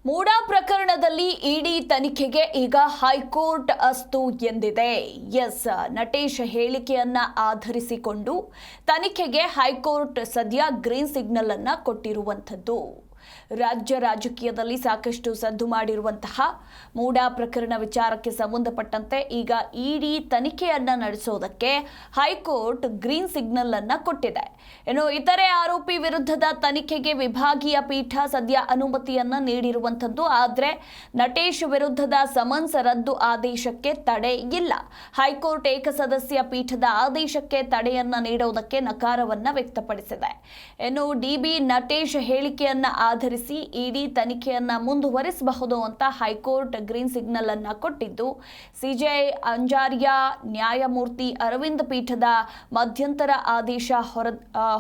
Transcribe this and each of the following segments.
ಮೂಡಾ ಪ್ರಕರಣದಲ್ಲಿ ಇಡಿ ತನಿಖೆಗೆ ಈಗ ಹೈಕೋರ್ಟ್ ಅಸ್ತು ಎಂದಿದೆ. ನಟೇಶ್ ಹೇಳಿಕೆಯನ್ನ ಆಧರಿಸಿಕೊಂಡು ತನಿಖೆಗೆ ಹೈಕೋರ್ಟ್ ಸದ್ಯ ಗ್ರೀನ್ ಸಿಗ್ನಲ್ ಅನ್ನ ಕೊಟ್ಟಿರುವಂತದ್ದು. ರಾಜ್ಯ ರಾಜಕೀಯದಲ್ಲಿ ಸಾಕಷ್ಟು ಸದ್ದು ಮಾಡಿರುವಂತಹ ಮೂಡಾ ಪ್ರಕರಣ ವಿಚಾರಕ್ಕೆ ಸಂಬಂಧಪಟ್ಟಂತೆ ಈಗ ಇಡಿ ತನಿಖೆಯನ್ನ ನಡೆಸೋದಕ್ಕೆ ಹೈಕೋರ್ಟ್ ಗ್ರೀನ್ ಸಿಗ್ನಲ್ ಅನ್ನ ಕೊಟ್ಟಿದೆ. ಇನ್ನು ಇತರೆ ಆರೋಪಿ ವಿರುದ್ಧದ ತನಿಖೆಗೆ ವಿಭಾಗೀಯ ಪೀಠ ಸದ್ಯ ಅನುಮತಿಯನ್ನ ನೀಡಿರುವಂತದ್ದು. ಆದರೆ ನಟೇಶ್ ವಿರುದ್ಧದ ಸಮನ್ಸ್ ರದ್ದು ಆದೇಶಕ್ಕೆ ತಡೆ ಇಲ್ಲ. ಹೈಕೋರ್ಟ್ ಏಕಸದಸ್ಯ ಪೀಠದ ಆದೇಶಕ್ಕೆ ತಡೆಯನ್ನ ನೀಡೋದಕ್ಕೆ ನಕಾರವನ್ನ ವ್ಯಕ್ತಪಡಿಸಿದೆ. ಇನ್ನು ಡಿಬಿ ನಟೇಶ್ ಹೇಳಿಕೆಯನ್ನ ಆಧರಿಸಿ ಇಡಿ ತನಿಖೆಯನ್ನ ಮುಂದುವರಿಸಬಹುದು ಅಂತ ಹೈಕೋರ್ಟ್ ಗ್ರೀನ್ ಸಿಗ್ನಲ್ ಅನ್ನ ಕೊಟ್ಟಿದ್ದು, ಸಿಜೆ ಅಂಜಾರಿಯಾ ನ್ಯಾಯಮೂರ್ತಿ ಅರವಿಂದ್ ಪೀಠದ ಮಧ್ಯಂತರ ಆದೇಶ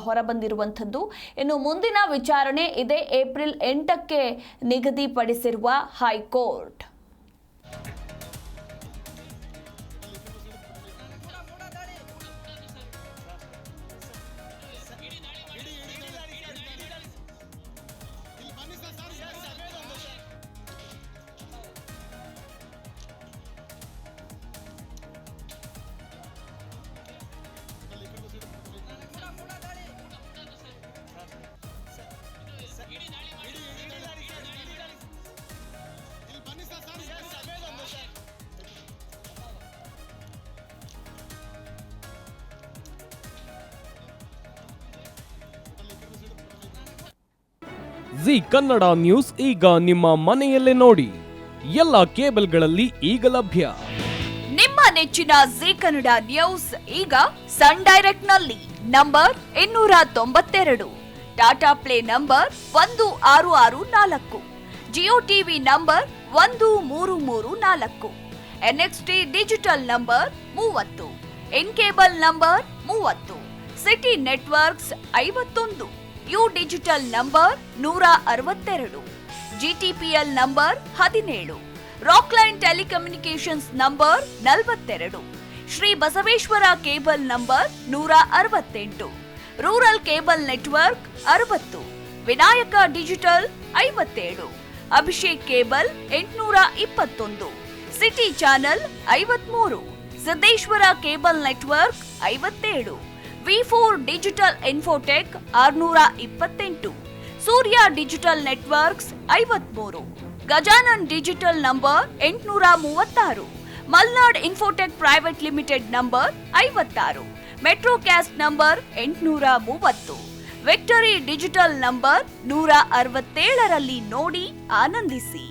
ಹೊರಬಂದಿರುವಂಥದ್ದು. ಇನ್ನು ಮುಂದಿನ ವಿಚಾರಣೆ ಇದೇ ಏಪ್ರಿಲ್ 8ಕ್ಕೆ ನಿಗದಿಪಡಿಸಿರುವ ಹೈಕೋರ್ಟ್. ಜಿ ಕನ್ನಡ ನ್ಯೂಸ್ ಈಗ ನಿಮ್ಮ ಮನೆಯಲ್ಲೇ ನೋಡಿ. ಎಲ್ಲ ಕೇಬಲ್ಗಳಲ್ಲಿ ಈಗ ಲಭ್ಯ. ನಿಮ್ಮ ನೆಚ್ಚಿನ ಜಿ ಕನ್ನಡ ನ್ಯೂಸ್ ಈಗ ಸನ್ ಡೈರೆಕ್ಟ್ ನಲ್ಲಿ number 292, Tata Play number 1664, Jio TV number 1334, NXT digital number 30, in cable number 30, city networks 51, U digital number 162, GTPL number 17, Rockline telecommunications number 42, Shri Basaveshwara cable number 168, rural cable network 60, Vinayaka digital 57, Abhishek cable 821, city channel 53, Siddeshwara cable network 57, ವಿ4 digital infotech 628, Surya digital networks 53, Gajanan digital number 836, Malnad infotech private limited number 56, Metrocast number 830, victory digital number 167ರಲ್ಲಿ ನೋಡಿ ಆನಂದಿಸಿ.